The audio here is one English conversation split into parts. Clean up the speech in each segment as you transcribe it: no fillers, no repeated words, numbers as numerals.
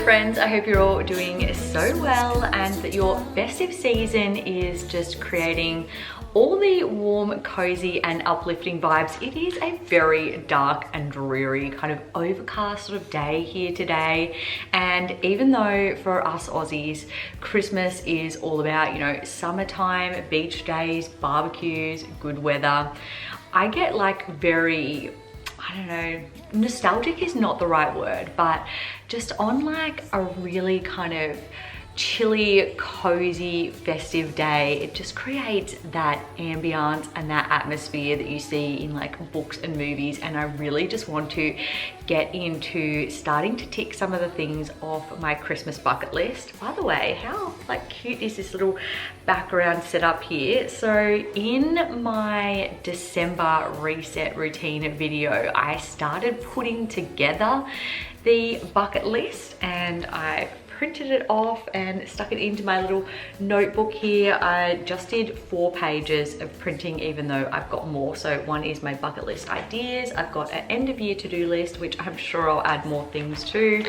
friends, I hope you're all doing so well and that your festive season is just creating all the warm, cozy and uplifting vibes. It is a very dark and dreary kind of overcast sort of day here today. And even though for us Aussies, Christmas is all about, you know, summertime, beach days, barbecues, good weather, I get like very, I don't know, nostalgic is not the right word, but just on like a really kind of chilly, cozy, festive day, it just creates that ambiance and that atmosphere that you see in like books and movies. And I really just want to get into starting to tick some of the things off my Christmas bucket list. By the way, how like cute is this little background setup here? So in my December reset routine video, I started putting together the bucket list and I printed it off and stuck it into my little notebook here. I just did 4 pages of printing, even though I've got more. So one is my bucket list ideas. I've got an end of year to-do list, which I'm sure I'll add more things to.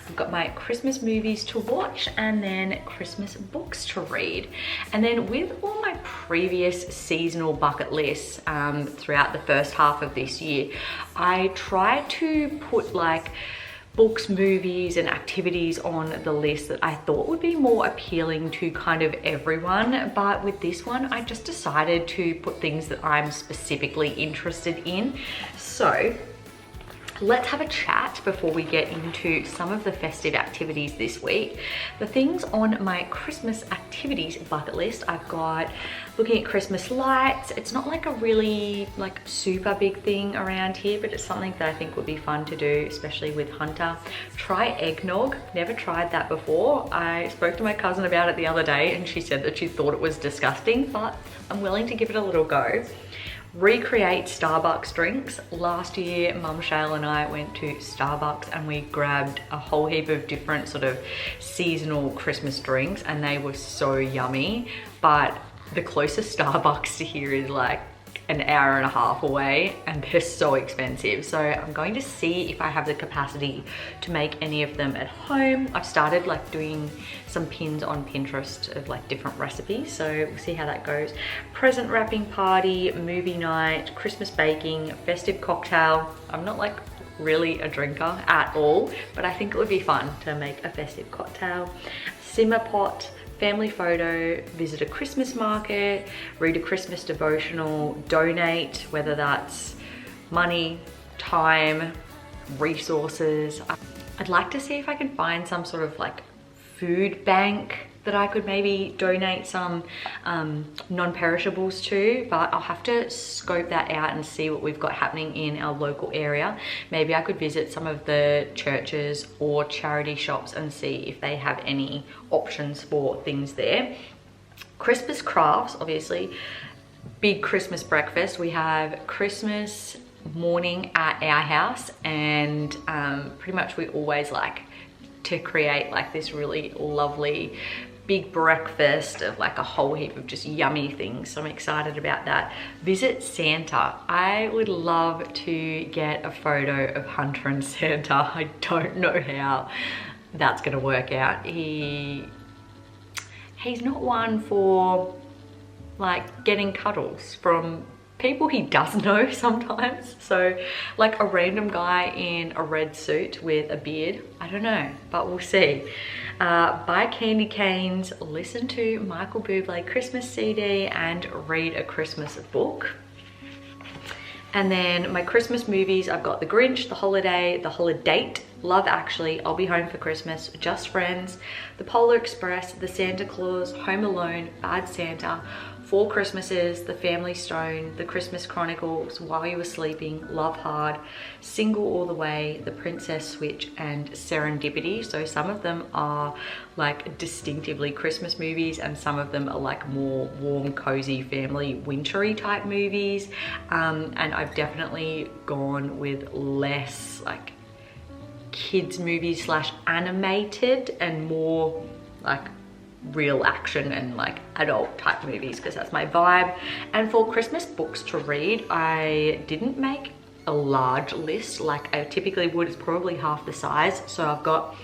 I've got my Christmas movies to watch and then Christmas books to read. And then with all my previous seasonal bucket lists throughout the first half of this year, I try to put like books, movies and activities on the list that I thought would be more appealing to kind of everyone. But with this one, I just decided to put things that I'm specifically interested in. So let's have a chat before we get into some of the festive activities this week. The things on my Christmas activities bucket list, I've got looking at Christmas lights. It's not like a really like super big thing around here, but it's something that I think would be fun to do, especially with Hunter. Try eggnog, never tried that before. I spoke to my cousin about it the other day and she said that she thought it was disgusting, but I'm willing to give it a little go. Recreate Starbucks drinks. Last year, Mum Shale and I went to Starbucks and we grabbed a whole heap of different sort of seasonal Christmas drinks and they were so yummy. But the closest Starbucks to here is like an hour and a half away and they're so expensive. So I'm going to see if I have the capacity to make any of them at home. I've started like doing some pins on Pinterest of like different recipes, so we'll see how that goes. Present wrapping party, movie night, Christmas baking, festive cocktail. I'm not like really a drinker at all, but I think it would be fun to make a festive cocktail. Simmer pot, family photo, visit a Christmas market, read a Christmas devotional, donate, whether that's money, time, resources. I'd like to see if I can find some sort of like food bank that I could maybe donate some non-perishables to, but I'll have to scope that out and see what we've got happening in our local area. Maybe I could visit some of the churches or charity shops and see if they have any options for things there. Christmas crafts, obviously, big Christmas breakfast. We have Christmas morning at our house and pretty much we always like to create like this really lovely big breakfast of like a whole heap of just yummy things. So I'm excited about that. Visit Santa. I would love to get a photo of Hunter and Santa. I don't know how that's gonna work out. He's not one for like getting cuddles from people he does know sometimes. So like a random guy in a red suit with a beard, I don't know, but we'll see. Buy candy canes, listen to Michael Bublé Christmas CD and read a Christmas book. And then my Christmas movies, I've got The Grinch, The Holiday, The Holidate, Love Actually, I'll Be Home for Christmas, Just Friends, The Polar Express, The Santa Claus, Home Alone, Bad Santa, 4 Christmases, The Family Stone, The Christmas Chronicles, While You Were Sleeping, Love Hard, Single All the Way, The Princess Switch, and Serendipity. So some of them are like distinctively Christmas movies and some of them are like more warm, cozy, family, wintry type movies. And I've definitely gone with less like kids movies slash animated and more like real action and like adult type movies because that's my vibe. And for Christmas books to read, I didn't make a large list like I typically would. It's probably half the size. So I've got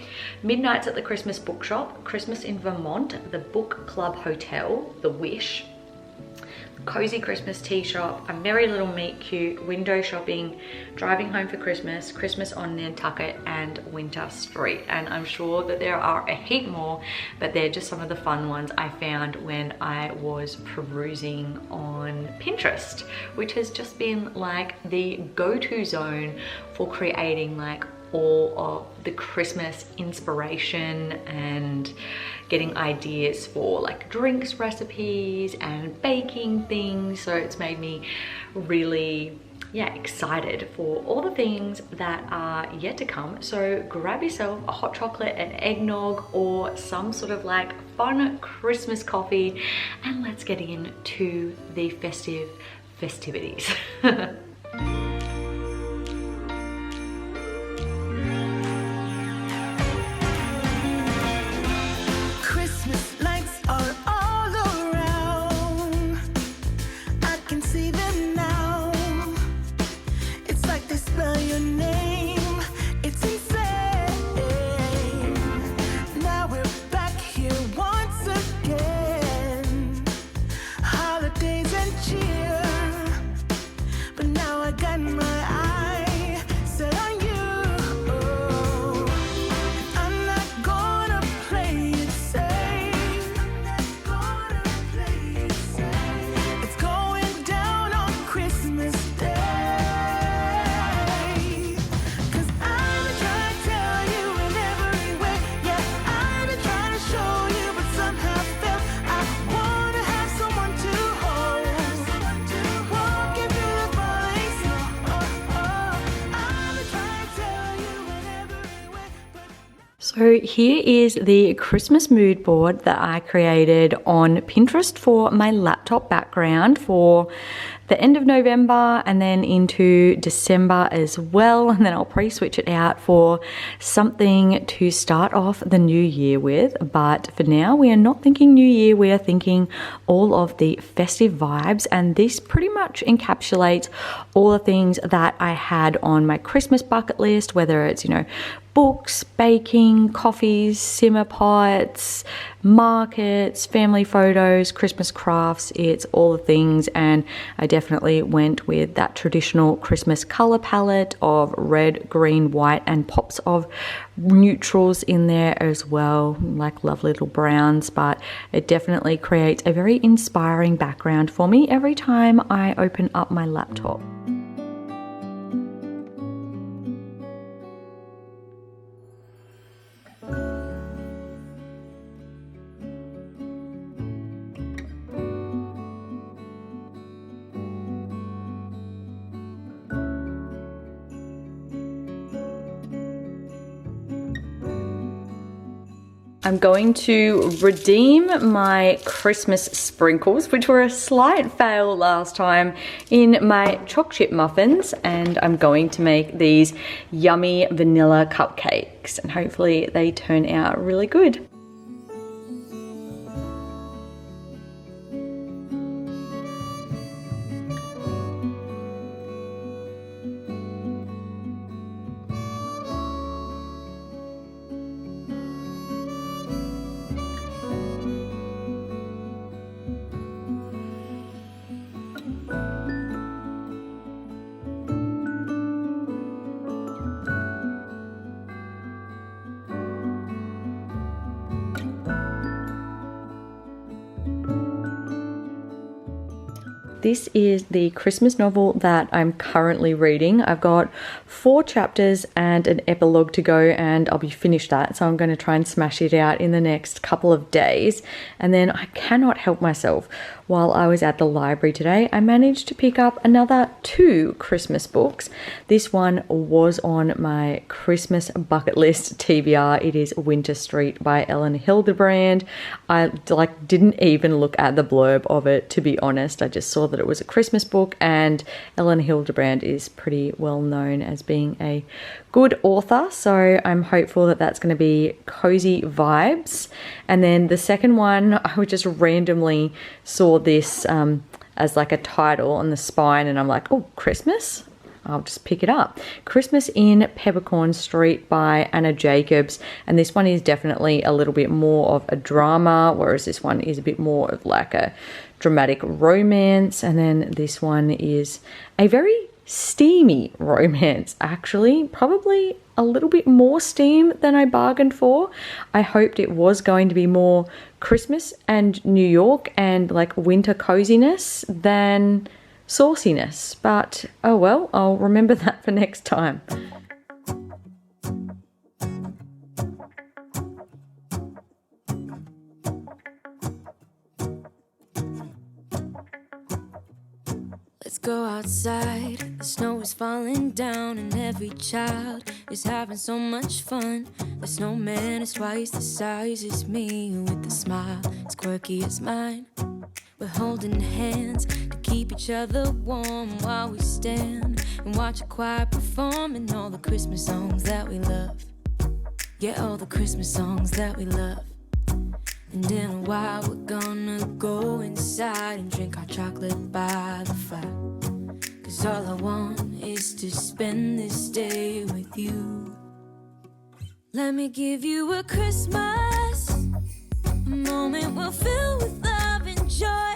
Midnights at the Christmas Bookshop, Christmas in Vermont, the Book Club Hotel, The Wish, Cozy Christmas Tea Shop, A Merry Little Meet Cute, Window Shopping, Driving Home for Christmas, Christmas on Nantucket, and Winter Street. And I'm sure that there are a heap more, but they're just some of the fun ones I found when I was perusing on Pinterest, which has just been like the go-to zone for creating like all of the Christmas inspiration and getting ideas for like drinks recipes and baking things. So it's made me really excited for all the things that are yet to come. So grab yourself a hot chocolate, an eggnog, or some sort of like fun Christmas coffee, and let's get into the festive festivities. So here is the Christmas mood board that I created on Pinterest for my laptop background for the end of November and then into December as well. And then I'll probably switch it out for something to start off the new year with. But for now, we are not thinking new year. We are thinking all of the festive vibes. And this pretty much encapsulates all the things that I had on my Christmas bucket list, whether it's, books, baking, coffees, simmer pots, markets, family photos, Christmas crafts. It's all the things, and I definitely went with that traditional Christmas color palette of red, green, white, and pops of neutrals in there as well, like lovely little browns. But it definitely creates a very inspiring background for me every time I open up my laptop. I'm going to redeem my Christmas sprinkles, which were a slight fail last time, in my choc chip muffins, and I'm going to make these yummy vanilla cupcakes, and hopefully they turn out really good. This is the Christmas novel that I'm currently reading. I've got 4 chapters and an epilogue to go, and I'll be finished that. So I'm going to try and smash it out in the next couple of days. And then I cannot help myself. While I was at the library today, I managed to pick up another 2 Christmas books. This one was on my Christmas bucket list TBR. It is Winter Street by Ellen Hildebrand. I didn't even look at the blurb of it, to be honest. I just saw that it was a Christmas book, and Ellen Hildebrand is pretty well known as being a good author, so I'm hopeful that that's going to be cozy vibes. And then the second one, I just randomly saw this as like a title on the spine, and I'm like, oh, Christmas? I'll just pick it up. Christmas in Peppercorn Street by Anna Jacobs. And this one is definitely a little bit more of a drama, whereas this one is a bit more of like a dramatic romance. And then this one is a very steamy romance, actually. Probably a little bit more steam than I bargained for. I hoped it was going to be more Christmas and New York and like winter coziness than sauciness, but oh well, I'll remember that for next time. Let's go outside, the snow is falling down and every child is having so much fun. The snowman is twice the size as me, with a smile as quirky as mine. We're holding hands to keep each other warm while we stand and watch a choir performing all the Christmas songs that we love. Yeah, all the Christmas songs that we love. And in a while we're gonna go inside and drink our chocolate by the fire. 'Cause all I want is to spend this day with you. Let me give you a Christmas, a moment we'll fill with love and joy.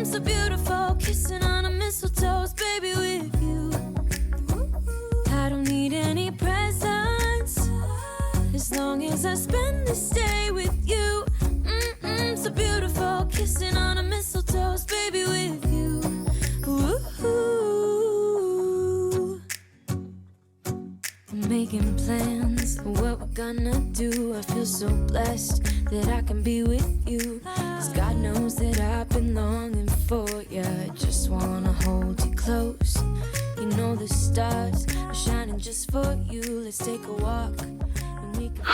So beautiful, kissing on a mistletoe, baby, with you. I don't need any presents, as long as I spend this day with you. So beautiful, kissing on a mistletoe, baby, with you. I'm making plans for what we're gonna do. I feel so blessed that I can be with you. 'Cause God knows that I've been longing for you. I just wanna hold you close. You know the stars are shining just for you. Let's take a walk.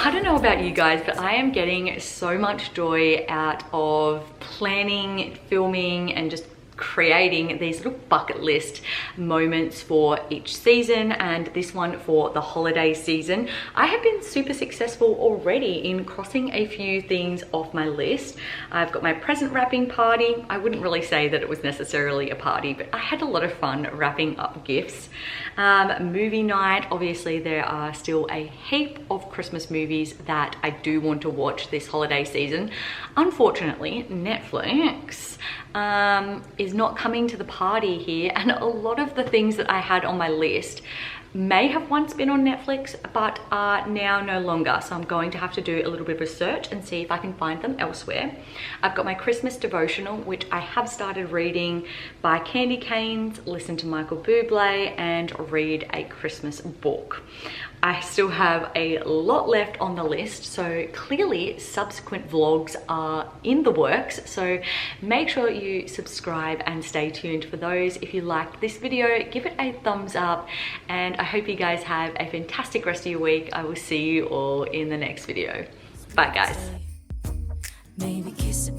I don't know about you guys, but I am getting so much joy out of planning, filming, and just creating these little bucket list moments for each season, and this one for the holiday season. I have been super successful already in crossing a few things off my list. I've got my present wrapping party. I wouldn't really say that it was necessarily a party, but I had a lot of fun wrapping up gifts. Movie night, obviously there are still a heap of Christmas movies that I do want to watch this holiday season. Unfortunately, Netflix is not coming to the party here, and a lot of the things that I had on my list may have once been on Netflix but are now no longer, so I'm going to have to do a little bit of research and see if I can find them elsewhere. I've got my Christmas devotional, which I have started reading, by Candy Canes, listen to Michael Bublé, and read a Christmas book. I still have a lot left on the list, so clearly subsequent vlogs are in the works, so make sure you subscribe and stay tuned for those. If you liked this video, give it a thumbs up, and I hope you guys have a fantastic rest of your week. I will see you all in the next video. Bye guys. Maybe kiss a